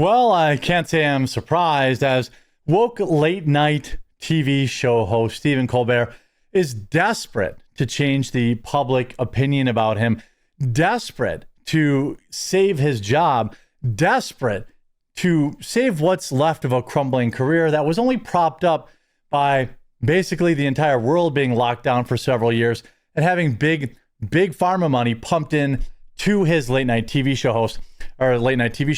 Well, I can't say I'm surprised, as woke late night TV show host Stephen Colbert is desperate to change the public opinion about him, desperate to save his job, desperate to save what's left of a crumbling career that was only propped up by basically the entire world being locked down for several years and having big pharma money pumped in to his late night TV show host, or late night TV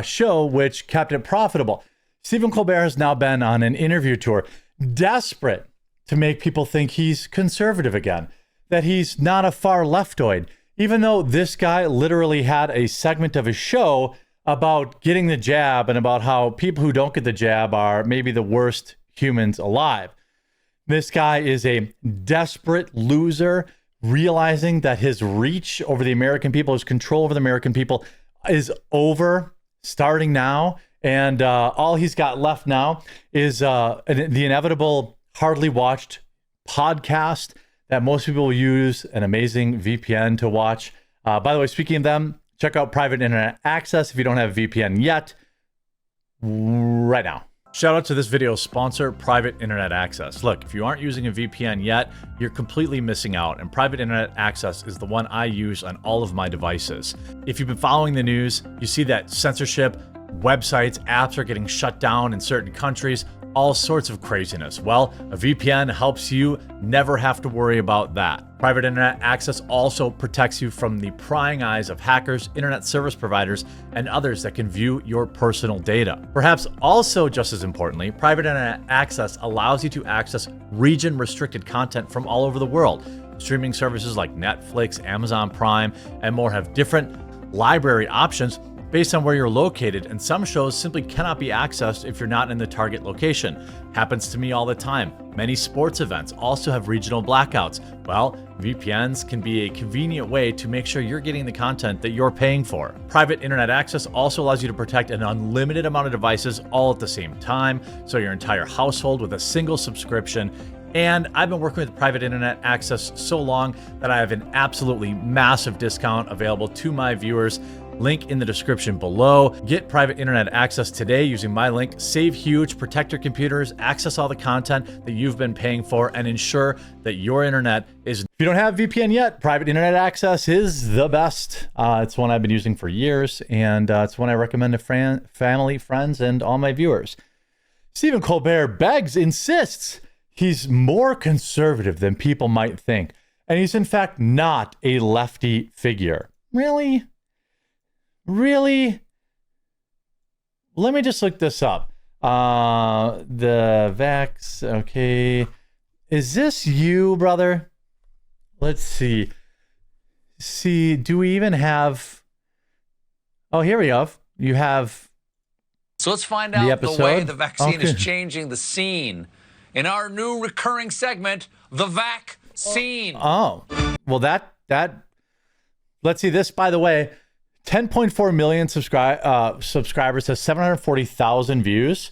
show, which kept it profitable. Stephen Colbert has now been on an interview tour, desperate to make people think he's conservative again, that he's not a far leftoid, even though this guy literally had a segment of his show about getting the jab and about how people who don't get the jab are maybe the worst humans alive. This guy is a desperate loser, realizing that his reach over the American people, his control over the American people is over starting now. And all he's got left now is the inevitable, hardly watched podcast that most people will use an amazing VPN to watch. By the way, speaking of them, check out Private Internet Access if you don't have a VPN yet, right now. Shout out to this video's sponsor, Private Internet Access. Look, if you aren't using a VPN yet, you're completely missing out, and Private Internet Access is the one I use on all of my devices. If you've been following the news, you see that censorship, websites, apps are getting shut down in certain countries, all sorts of craziness. Well, a VPN helps you never have to worry about that. Private Internet Access also protects you from the prying eyes of hackers, internet service providers, and others that can view your personal data. Perhaps also just as importantly, Private Internet Access allows you to access region-restricted content from all over the world. Streaming services like Netflix, Amazon Prime, and more have different library options based on where you're located, and some shows simply cannot be accessed if you're not in the target location. Happens to me all the time. Many sports events also have regional blackouts. Well, VPNs can be a convenient way to make sure you're getting the content that you're paying for. Private Internet Access also allows you to protect an unlimited amount of devices all at the same time, so your entire household with a single subscription. And I've been working with Private Internet Access so long that I have an absolutely massive discount available to my viewers. Link in the description below. Get Private Internet Access today using my link. Save huge, protect your computers, access all the content that you've been paying for, and ensure that your internet is... If you don't have VPN yet, Private Internet Access is the best. It's one I've been using for years, and it's one I recommend to family, friends, and all my viewers. Stephen Colbert insists he's more conservative than people might think, and he's in fact not a lefty figure. Really? Really? Let me just look this up. The Vax, okay. Is this you, brother? Let's see. Do we even have... Oh, here we go. You have... So let's find out the way the vaccine is changing the scene in our new recurring segment, The Vaccine. Oh, well, that... Let's see this, by the way. 10.4 million subscribers has 740,000 views,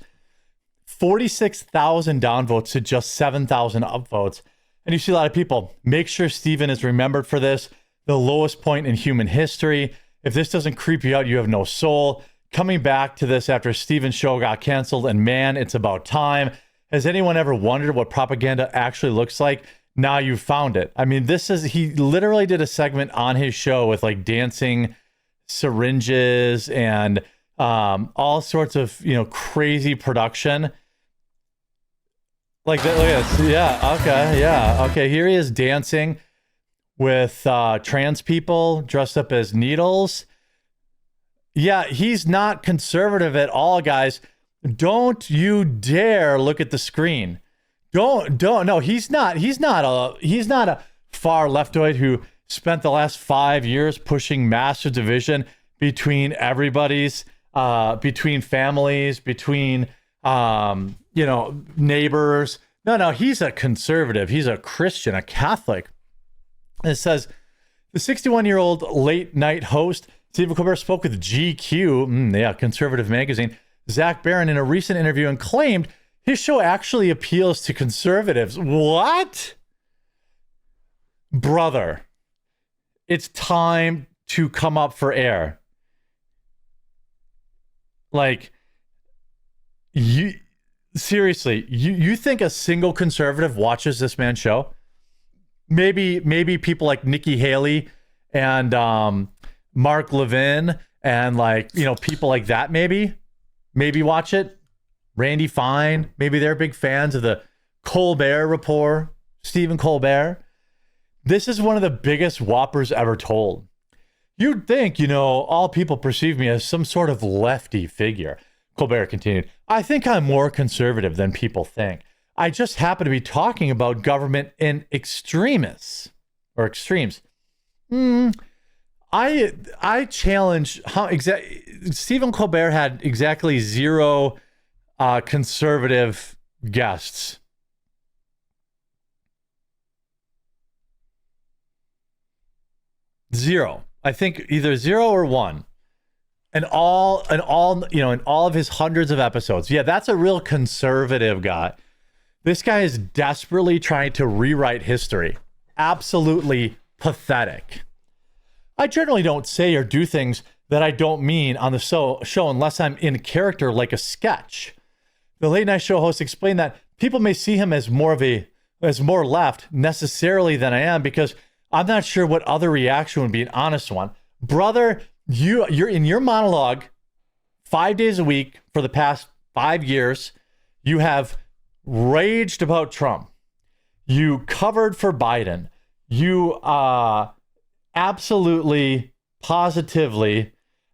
46,000 downvotes to just 7,000 upvotes. And you see a lot of people. Make sure Stephen is remembered for this. The lowest point in human history. If this doesn't creep you out, you have no soul. Coming back to this after Stephen's show got canceled, and man, it's about time. Has anyone ever wondered what propaganda actually looks like? Now you found it. I mean, he literally did a segment on his show with like dancing syringes and all sorts of crazy production like that. Look at this. Yeah, okay, here he is dancing with trans people dressed up as needles. Yeah, he's not conservative at all, guys. Don't you dare look at the screen. No, he's not a far leftoid who spent the last 5 years pushing massive division between everybody's, between families, between, neighbors. No, he's a conservative. He's a Christian, a Catholic. And it says, the 61-year-old late night host, Stephen Colbert, spoke with GQ, conservative magazine, Zach Barron, in a recent interview and claimed his show actually appeals to conservatives. What? Brother. It's time to come up for air. Like, you seriously, you think a single conservative watches this man's show? Maybe people like Nikki Haley and Mark Levin and, like, you know, people like that maybe watch it. Randy Fine, maybe they're big fans of the Colbert Report, Stephen Colbert. This is one of the biggest whoppers ever told. You'd think, you know, all people perceive me as some sort of lefty figure. Colbert continued, I think I'm more conservative than people think. I just happen to be talking about government in extremes. I challenge how Stephen Colbert had exactly zero conservative guests. Zero. I think either 0 or 1. And all, you know, in all of his hundreds of episodes. Yeah, that's a real conservative guy. This guy is desperately trying to rewrite history. Absolutely pathetic. I generally don't say or do things that I don't mean on the show unless I'm in character like a sketch. The late night show host explained that people may see him as more left necessarily than I am, because I'm not sure what other reaction would be an honest one. Brother, you're in your monologue 5 days a week for the past 5 years. You have raged about Trump. You covered for Biden. You absolutely, positively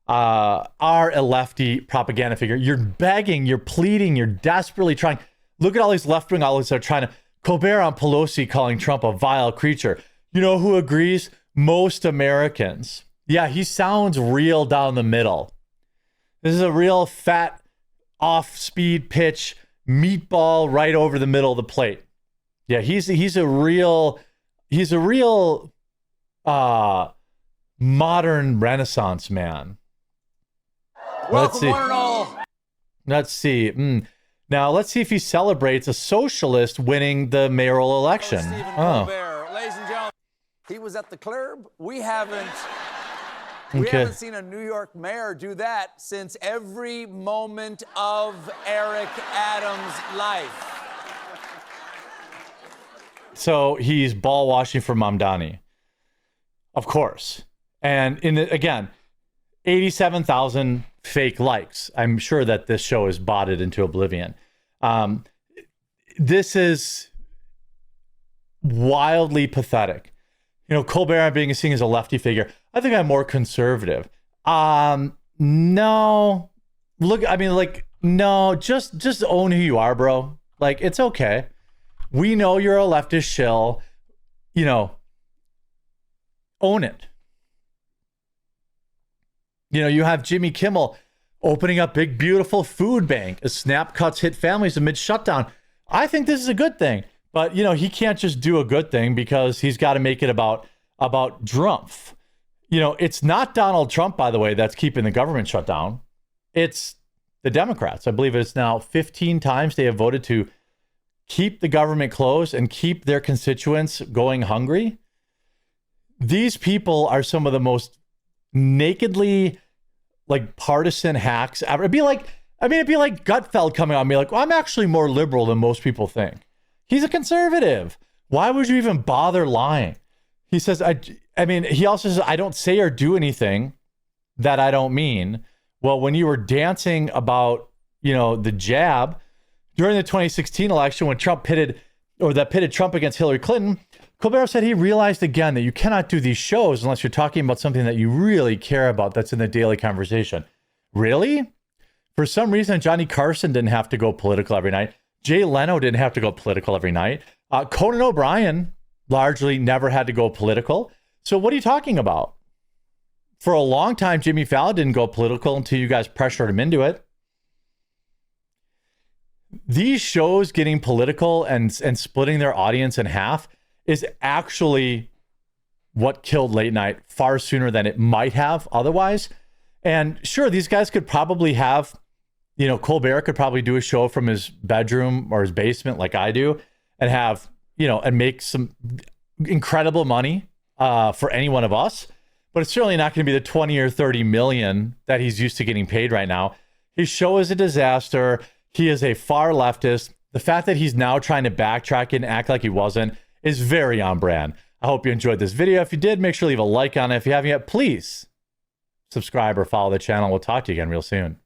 are a lefty propaganda figure. You're begging, you're pleading, you're desperately trying. Look at all these left-wing outlets that are trying to. Colbert on Pelosi calling Trump a vile creature. You know who agrees? Most Americans. Yeah, he sounds real down the middle. This is a real fat, off-speed pitch, meatball right over the middle of the plate. Yeah, he's a real modern Renaissance man. Welcome, one and all. Let's see. Now, let's see if he celebrates a socialist winning the mayoral election. Stephen Colbert, ladies and gentlemen, he was at the club. We haven't seen a New York mayor do that since every moment of Eric Adams' life. So he's ball washing for Mamdani, of course. And again, 87,000 fake likes. I'm sure that this show is botted into oblivion. This is wildly pathetic. You know, Colbert, I'm being seen as a lefty figure. I think I'm more conservative. No. Look, I mean, like, no, just own who you are, bro. Like, it's okay. We know you're a leftist shill. You know, own it. You know, you have Jimmy Kimmel opening up big, beautiful food bank as SNAP cuts hit families amid shutdown. I think this is a good thing. But, you know, he can't just do a good thing because he's got to make it about Drumpf. You know, it's not Donald Trump, by the way, that's keeping the government shut down. It's the Democrats. I believe it's now 15 times they have voted to keep the government closed and keep their constituents going hungry. These people are some of the most nakedly, like, partisan hacks ever. It'd be like Gutfeld coming on me like, well, I'm actually more liberal than most people think. He's a conservative. Why would you even bother lying? He says, I mean, he also says, I don't say or do anything that I don't mean. Well, when you were dancing about, you know, the jab during the 2016 election, when Trump pitted Trump against Hillary Clinton, Colbert said he realized again that you cannot do these shows unless you're talking about something that you really care about that's in the daily conversation. Really? For some reason, Johnny Carson didn't have to go political every night. Jay Leno didn't have to go political every night. Conan O'Brien largely never had to go political. So what are you talking about? For a long time, Jimmy Fallon didn't go political until you guys pressured him into it. These shows getting political and splitting their audience in half is actually what killed late night far sooner than it might have otherwise. And sure, these guys could probably have, you know, Colbert could probably do a show from his bedroom or his basement like I do and have, you know, and make some incredible money for any one of us. But it's certainly not going to be the 20 or 30 million that he's used to getting paid right now. His show is a disaster. He is a far leftist. The fact that he's now trying to backtrack and act like he wasn't is very on brand. I hope you enjoyed this video. If you did, make sure to leave a like on it. If you haven't yet, please subscribe or follow the channel. We'll talk to you again real soon.